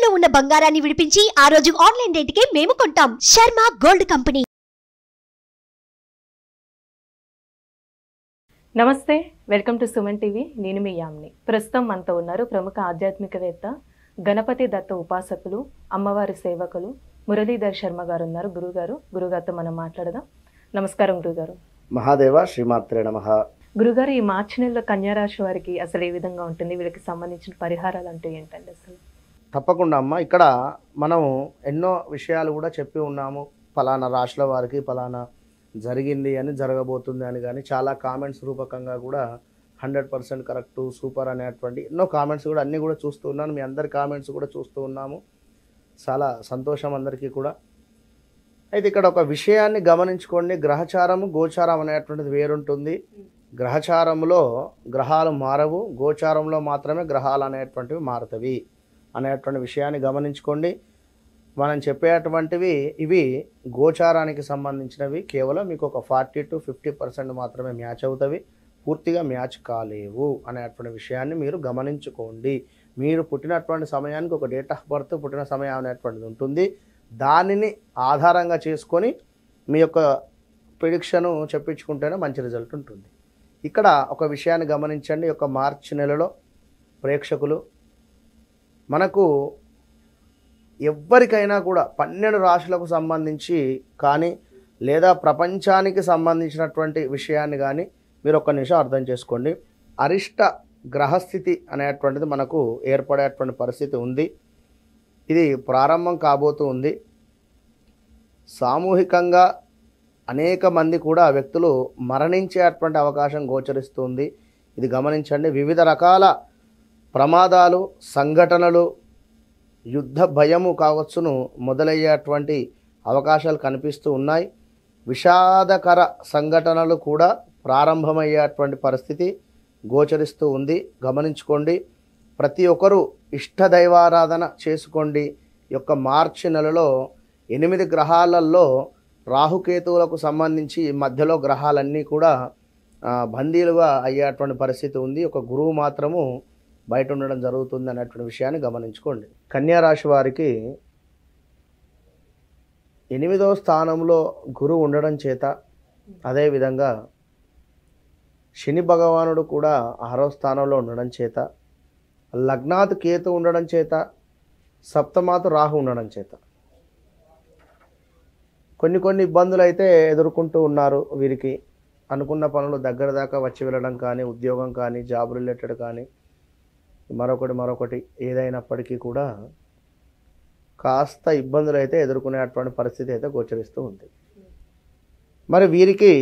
తాకట్టులో ఉన్న బంగారాన్ని విడిపించి ఆ రోజు ఆన్లైన్ రేటుకే మేము కొంటాం. Sharma gold company. నమస్తే, వెల్కమ్ టు సుమన్ టీవీ. నేను మీ యామ్ని. ప్రస్తుతం మనతో ఉన్నారు ప్రముఖ ఆధ్యాత్మికవేత్త, గణపతి దత్త ఉపాసకులు, అమ్మవారి సేవకులు మురళీధర్ శర్మ గారు ఉన్నారు. గురుగారితో మనం మాట్లాడదాం. నమస్కారం గురుగారు. మహాదేవ శ్రీమాత్రే నమః. గురుగారు, ఈ మార్చి నెలలో కన్యారాశి వారికి అసలు ఏ విధంగా ఉంటుంది? వీళ్ళకి సంబంధించిన పరిహారాలు అంటే ఏంటండి అసలు? తప్పకుండా అమ్మ, ఇక్కడ మనం ఎన్నో విషయాలు కూడా చెప్పి ఉన్నాము. ఫలానా రాశుల వారికి ఫలానా జరిగింది అని, జరగబోతుంది అని, కానీ చాలా కామెంట్స్ రూపకంగా కూడా 100% కరెక్టు, సూపర్ అనేటువంటి ఎన్నో కామెంట్స్ కూడా అన్నీ కూడా చూస్తూ ఉన్నాను. మీ అందరి కామెంట్స్ కూడా చూస్తూ ఉన్నాము. చాలా సంతోషం అందరికీ కూడా. అయితే ఇక్కడ ఒక విషయాన్ని గమనించుకోండి. గ్రహచారము గోచారం అనేటువంటిది వేరుంటుంది. గ్రహచారంలో గ్రహాలు మారవు, గోచారంలో మాత్రమే గ్రహాలు అనేటువంటివి మారుతవి అనేటువంటి విషయాన్ని గమనించుకోండి. మనం చెప్పేటువంటివి ఇవి గోచారానికి సంబంధించినవి. కేవలం మీకు ఒక 40 to 50% మాత్రమే మ్యాచ్ అవుతవి, పూర్తిగా మ్యాచ్ కాలేవు అనేటువంటి విషయాన్ని మీరు గమనించుకోండి. మీరు పుట్టినటువంటి సమయానికి ఒక డేట్ ఆఫ్ బర్త్, పుట్టిన సమయం అనేటువంటిది ఉంటుంది. దానిని ఆధారంగా చేసుకొని మీ యొక్క ప్రిడిక్షను చెప్పించుకుంటేనే మంచి రిజల్ట్ ఉంటుంది. ఇక్కడ ఒక విషయాన్ని గమనించండి. ఒక మార్చి నెలలో ప్రేక్షకులు మనకు ఎవ్వరికైనా కూడా 12 రాశులకు సంబంధించి కానీ, లేదా ప్రపంచానికి సంబంధించినటువంటి విషయాన్ని కానీ మీరు ఒక్క నిమిషం అర్థం చేసుకోండి. అరిష్ట గ్రహస్థితి అనేటువంటిది మనకు ఏర్పడేటువంటి పరిస్థితి ఉంది. ఇది ప్రారంభం కాబోతూ ఉంది. సామూహికంగా అనేక మంది కూడా వ్యక్తులు మరణించేటువంటి అవకాశం గోచరిస్తుంది. ఇది గమనించండి. వివిధ రకాల ప్రమాదాలు, సంఘటనలు, యుద్ధ భయము కావచ్చును మొదలయ్యేటువంటి అవకాశాలు కనిపిస్తూ ఉన్నాయి. విషాదకర సంఘటనలు కూడా ప్రారంభమయ్యేటువంటి పరిస్థితి గోచరిస్తూ ఉంది. గమనించుకోండి. ప్రతి ఒక్కరూ ఇష్టదైవారాధన చేసుకోండి. ఈ యొక్క మార్చి నెలలో 8 గ్రహాలలో రాహుకేతువులకు సంబంధించి మధ్యలో గ్రహాలన్నీ కూడా బందీలుగా అయ్యేటువంటి పరిస్థితి ఉంది. ఒక గురువు మాత్రము బయట ఉండడం జరుగుతుంది అనేటువంటి విషయాన్ని గమనించుకోండి. కన్యా రాశి వారికి 8వ స్థానంలో గురువు ఉండడం చేత, అదేవిధంగా శని భగవానుడు కూడా 6వ స్థానంలో ఉండడం చేత, లగ్నాత్ కేతు ఉండడం చేత, సప్తమాతు రాహు ఉండడం చేత కొన్ని ఇబ్బందులు అయితే ఎదుర్కొంటూ ఉన్నారు. వీరికి అనుకున్న పనులు దగ్గర దాకా వచ్చి వెళ్ళడం కానీ, ఉద్యోగం కానీ, జాబ్ రిలేటెడ్ కానీ, మరొకటి ఏదైనప్పటికీ కూడా కాస్త ఇబ్బందులు అయితే ఎదుర్కొనేటువంటి పరిస్థితి అయితే గోచరిస్తూ ఉంది. మరి వీరికి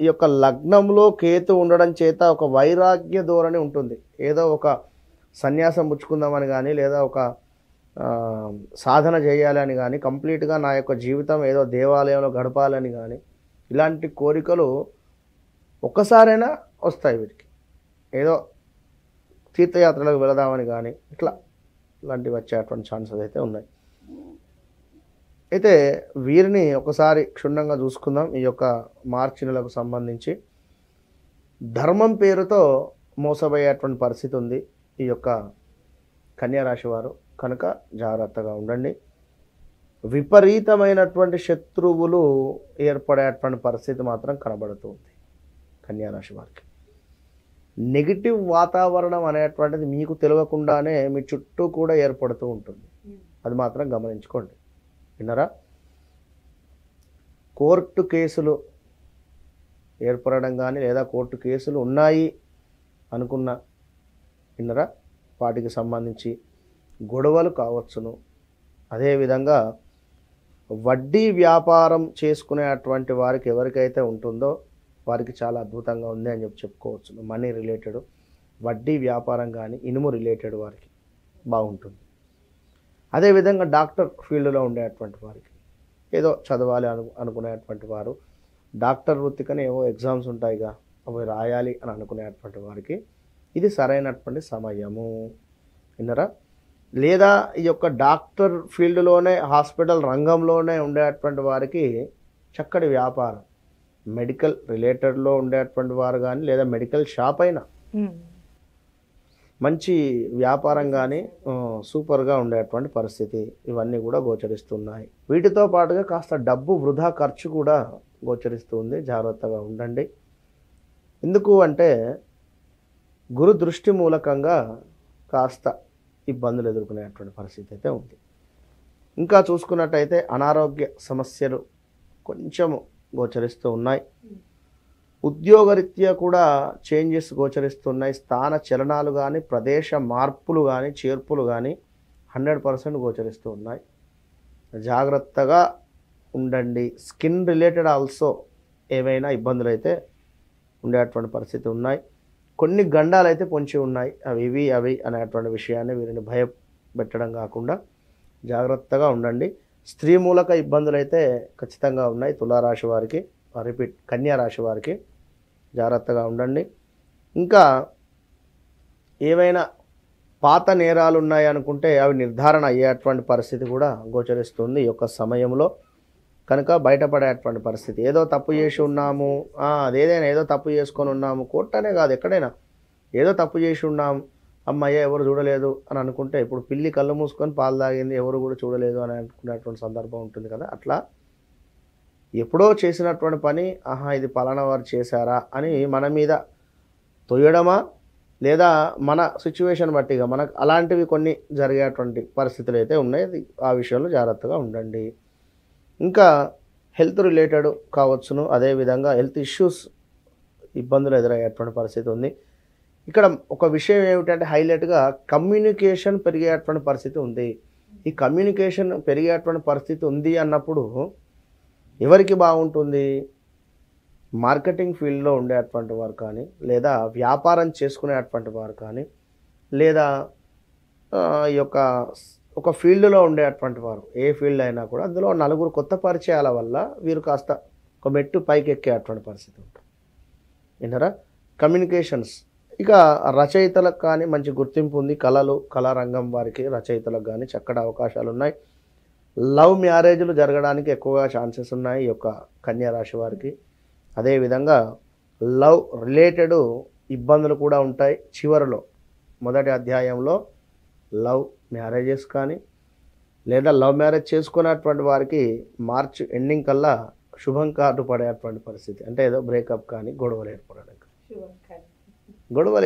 ఈ యొక్క లగ్నంలో కేతు ఉండడం చేత ఒక వైరాగ్య ధోరణి ఉంటుంది. ఏదో ఒక సన్యాసం పుచ్చుకుందామని కానీ, లేదా ఒక సాధన చేయాలని కానీ, కంప్లీట్గా నా యొక్క జీవితం ఏదో దేవాలయంలో గడపాలని కానీ, ఇలాంటి కోరికలు ఒక్కసారైనా వస్తాయి వీరికి. ఏదో తీర్థయాత్రలకు వెళదామని కానీ, ఇలాంటివి వచ్చేటువంటి ఛాన్సెస్ అయితే ఉన్నాయి. అయితే వీరిని ఒకసారి క్షుణ్ణంగా చూసుకుందాం. ఈ యొక్క మార్చి నెలకు సంబంధించి ధర్మం పేరుతో మోసపోయేటువంటి పరిస్థితి ఉంది ఈ యొక్క కన్యారాశి వారు. కనుక జాగ్రత్తగా ఉండండి. విపరీతమైనటువంటి శత్రువులు ఏర్పడేటువంటి పరిస్థితి మాత్రం కనబడుతుంది కన్యారాశి వారికి. నెగిటివ్ వాతావరణం అనేటువంటిది మీకు తెలియకుండానే మీ చుట్టూ కూడా ఏర్పడుతూ ఉంటుంది. అది మాత్రం గమనించుకోండి. విన్నారా? కోర్టు కేసులు ఏర్పడడం కానీ, లేదా కోర్టు కేసులు ఉన్నాయి అనుకున్న, విన్నారా, వాటికి సంబంధించి గొడవలు కావచ్చును. అదేవిధంగా వడ్డీ వ్యాపారం చేసుకునేటువంటి వారికి ఎవరికైతే ఉంటుందో వారికి చాలా అద్భుతంగా ఉంది అని చెప్పుకోవచ్చు. మనీ రిలేటెడ్ వడ్డీ వ్యాపారం కానీ, ఇనుము రిలేటెడ్ వారికి బాగుంటుంది. అదేవిధంగా డాక్టర్ ఫీల్డ్లో ఉండేటువంటి వారికి, ఏదో చదవాలి అనుకునేటువంటి వారు, డాక్టర్ వృత్తికని ఏవో ఎగ్జామ్స్ ఉంటాయిగా అవి రాయాలి అని అనుకునేటువంటి వారికి ఇది సరైనటువంటి సమయము. విన్నరా? లేదా ఈ యొక్క డాక్టర్ ఫీల్డ్లోనే, హాస్పిటల్ రంగంలోనే ఉండేటువంటి వారికి చక్కటి వ్యాపారం, మెడికల్ రిలేటెడ్లో ఉండేటువంటి వారు కానీ, లేదా మెడికల్ షాప్ అయినా, మంచి వ్యాపారం కానీ సూపర్గా ఉండేటువంటి పరిస్థితి ఇవన్నీ కూడా గోచరిస్తున్నాయి. వీటితో పాటుగా కాస్త డబ్బు వృధా ఖర్చు కూడా గోచరిస్తుంది. జాగ్రత్తగా ఉండండి. ఎందుకు అంటే గురు దృష్టి మూలకంగా కాస్త ఇబ్బందులు ఎదుర్కొనేటువంటి పరిస్థితి అయితే ఉంది. ఇంకా చూసుకున్నట్టయితే అనారోగ్య సమస్యలు కొంచెము గోచరిస్తూ ఉన్నాయి. ఉద్యోగరీత్యా కూడా చేంజెస్ గోచరిస్తున్నాయి. స్థాన చలనాలు కానీ ప్రదేశ మార్పులు కానీ చేర్పులు కానీ 100% గోచరిస్తూ ఉన్నాయి. జాగ్రత్తగా ఉండండి. స్కిన్ రిలేటెడ్ ఆల్సో ఏవైనా ఇబ్బందులు అయితే ఉండేటువంటి పరిస్థితి ఉన్నాయి. కొన్ని గండాలు అయితే పొంచి ఉన్నాయి. అవి అనేటువంటి విషయాన్ని వీరిని భయపెట్టడం కాకుండా జాగ్రత్తగా ఉండండి. స్త్రీ మూలక ఇబ్బందులు అయితే ఖచ్చితంగా ఉన్నాయి. తులారాశి వారికి, కన్యా రాశి వారికి జాగ్రత్తగా ఉండండి. ఇంకా ఏవైనా పాత నేరాలు ఉన్నాయి అనుకుంటే అవి నిర్ధారణ అయ్యేటువంటి పరిస్థితి కూడా గోచరిస్తుంది ఈ యొక్క సమయంలో. కనుక బయటపడేటువంటి పరిస్థితి. ఏదో తప్పు చేసి ఉన్నాము, అదేదైనా ఏదో తప్పు చేసుకొని ఉన్నాము, కోర్టు అనే కాదు ఎక్కడైనా ఏదో తప్పు చేసి ఉన్నాము, అమ్మయ్య ఎవరు చూడలేదు అని అనుకుంటే ఇప్పుడు పిల్లి కళ్ళు మూసుకొని పాలు తాగింది ఎవరు కూడా చూడలేదు అని అనుకునేటువంటి సందర్భం ఉంటుంది కదా. అట్లా ఎప్పుడో చేసినటువంటి పని ఇది పలానా వారు చేశారా అని మన మీద తొయ్యడమా, లేదా మన సిచ్యువేషన్ బట్టిగా మనకు అలాంటివి కొన్ని జరిగేటువంటి పరిస్థితులు అయితే ఉన్నాయి. ఆ విషయంలో జాగ్రత్తగా ఉండండి. ఇంకా హెల్త్ రిలేటెడ్ కావచ్చును, అదేవిధంగా హెల్త్ ఇష్యూస్ ఇబ్బందులు ఎదురయ్యేటువంటి పరిస్థితి ఉంది. ఇక్కడ ఒక విషయం ఏమిటంటే హైలైట్గా కమ్యూనికేషన్ పెరిగేటువంటి పరిస్థితి ఉంది. ఈ కమ్యూనికేషన్ పెరిగేటువంటి పరిస్థితి ఉంది అన్నప్పుడు ఎవరికి బాగుంటుంది? మార్కెటింగ్ ఫీల్డ్లో ఉండేటువంటి వారు కానీ, లేదా వ్యాపారం చేసుకునేటువంటి వారు కానీ, లేదా ఈ యొక్క ఒక ఫీల్డ్లో ఉండేటువంటి వారు, ఏ ఫీల్డ్ అయినా కూడా అందులో నలుగురు కొత్త పరిచయాల వల్ల వీరు కాస్త ఒక మెట్టు పైకి ఎక్కేటువంటి పరిస్థితి ఉంటుంది. విన్నారా? కమ్యూనికేషన్స్. ఇక రచయితలకు కానీ మంచి గుర్తింపు ఉంది. కళారంగం వారికి రచయితలకు కానీ చక్కటి అవకాశాలు ఉన్నాయి. లవ్ మ్యారేజ్లు జరగడానికి ఎక్కువగా ఛాన్సెస్ ఉన్నాయి ఈ యొక్క కన్యా రాశి వారికి. అదేవిధంగా లవ్ రిలేటెడ్ ఇబ్బందులు కూడా ఉంటాయి. చివరిలో మొదటి అధ్యాయంలో లవ్ మ్యారేజెస్ కానీ, లేదా లవ్ మ్యారేజ్ చేసుకున్నటువంటి వారికి మార్చ్ ఎండింగ్ కల్లా శుభం కార్డు పడేటువంటి పరిస్థితి. అంటే ఏదో బ్రేకప్ కానీ గొడవలు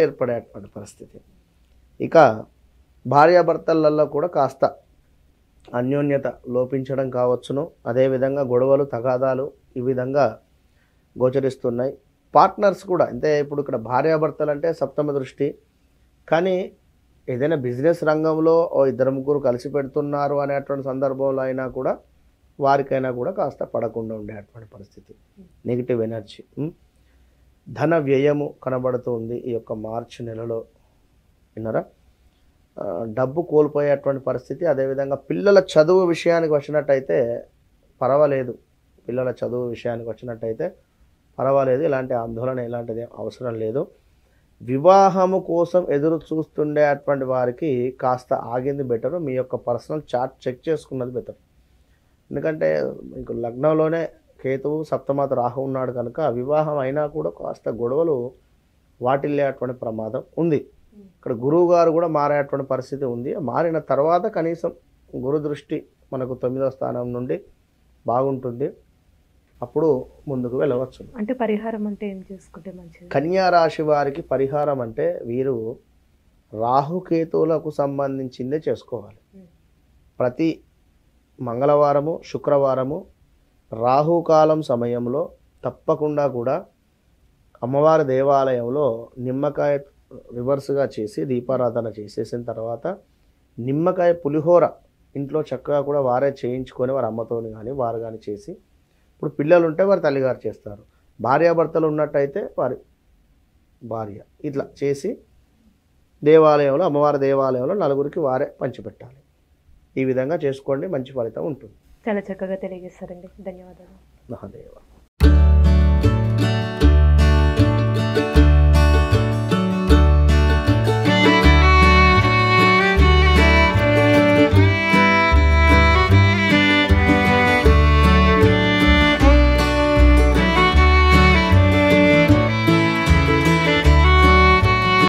ఏర్పడేటువంటి పరిస్థితి. ఇక భార్యాభర్తలలో కూడా కాస్త అన్యోన్యత లోపించడం కావచ్చును. అదేవిధంగా గొడవలు తగాదాలు ఈ విధంగా గోచరిస్తున్నాయి. పార్ట్నర్స్ కూడా అంటే ఇప్పుడు ఇక్కడ భార్యాభర్తలు అంటే సప్తమ దృష్టి, కానీ ఏదైనా బిజినెస్ రంగంలో ఇద్దరు ముగ్గురు కలిసి పెడుతున్నారు అనేటువంటి సందర్భంలో అయినా కూడా వారికైనా కూడా కాస్త పడకుండా ఉండేటువంటి పరిస్థితి. నెగిటివ్ ఎనర్జీ, ధన వ్యయము కనబడుతుంది ఈ యొక్క మార్చి నెలలో. విన్నారా? డబ్బు కోల్పోయేటువంటి పరిస్థితి. అదేవిధంగా పిల్లల చదువు విషయానికి వచ్చినట్టయితే పర్వాలేదు. ఇలాంటి ఆందోళన ఇలాంటిది అవసరం లేదు. వివాహము కోసం ఎదురు చూస్తుండేటువంటి వారికి కాస్త ఆగింది బెటర్. మీ యొక్క పర్సనల్ చార్ట్ చెక్ చేసుకున్నది బెటర్. ఎందుకంటే మీకు లగ్నంలోనే కేతువు, సప్తమాత రాహు ఉన్నాడు కనుక వివాహం అయినా కూడా కాస్త గొడవలు వాటిల్లేటువంటి ప్రమాదం ఉంది. ఇక్కడ గురువు గారు కూడా మారేటువంటి పరిస్థితి ఉంది. మారిన తర్వాత కనీసం గురు దృష్టి మనకు 9వ స్థానం నుండి బాగుంటుంది. అప్పుడు ముందుకు వెళ్ళవచ్చు. అంటే పరిహారం అంటే ఏం చేసుకుంటే మంచిది? కన్యా రాశి వారికి పరిహారం అంటే వీరు రాహుకేతువులకు సంబంధించిందే చేసుకోవాలి. ప్రతి మంగళవారము, శుక్రవారము రాహుకాలం సమయంలో తప్పకుండా కూడా అమ్మవారి దేవాలయంలో నిమ్మకాయ రివర్స్గా చేసి దీపారాధన చేసేసిన తర్వాత నిమ్మకాయ పులిహోర ఇంట్లో చక్కగా కూడా వారే చేయించుకొని వారి అమ్మతోని కానీ వారు కానీ చేసి, ఇప్పుడు పిల్లలు ఉంటే వారి తల్లిగారు చేస్తారు, భార్యాభర్తలు ఉన్నట్టయితే వారి భార్య, ఇట్లా చేసి దేవాలయంలో అమ్మవారి దేవాలయంలో నలుగురికి వారే పంచిపెట్టాలి. ఈ విధంగా చేసుకోండి, మంచి ఫలితం ఉంటుంది. చాలా చక్కగా తెలియజేస్తారండి. ధన్యవాదాలు. మహాదేవ.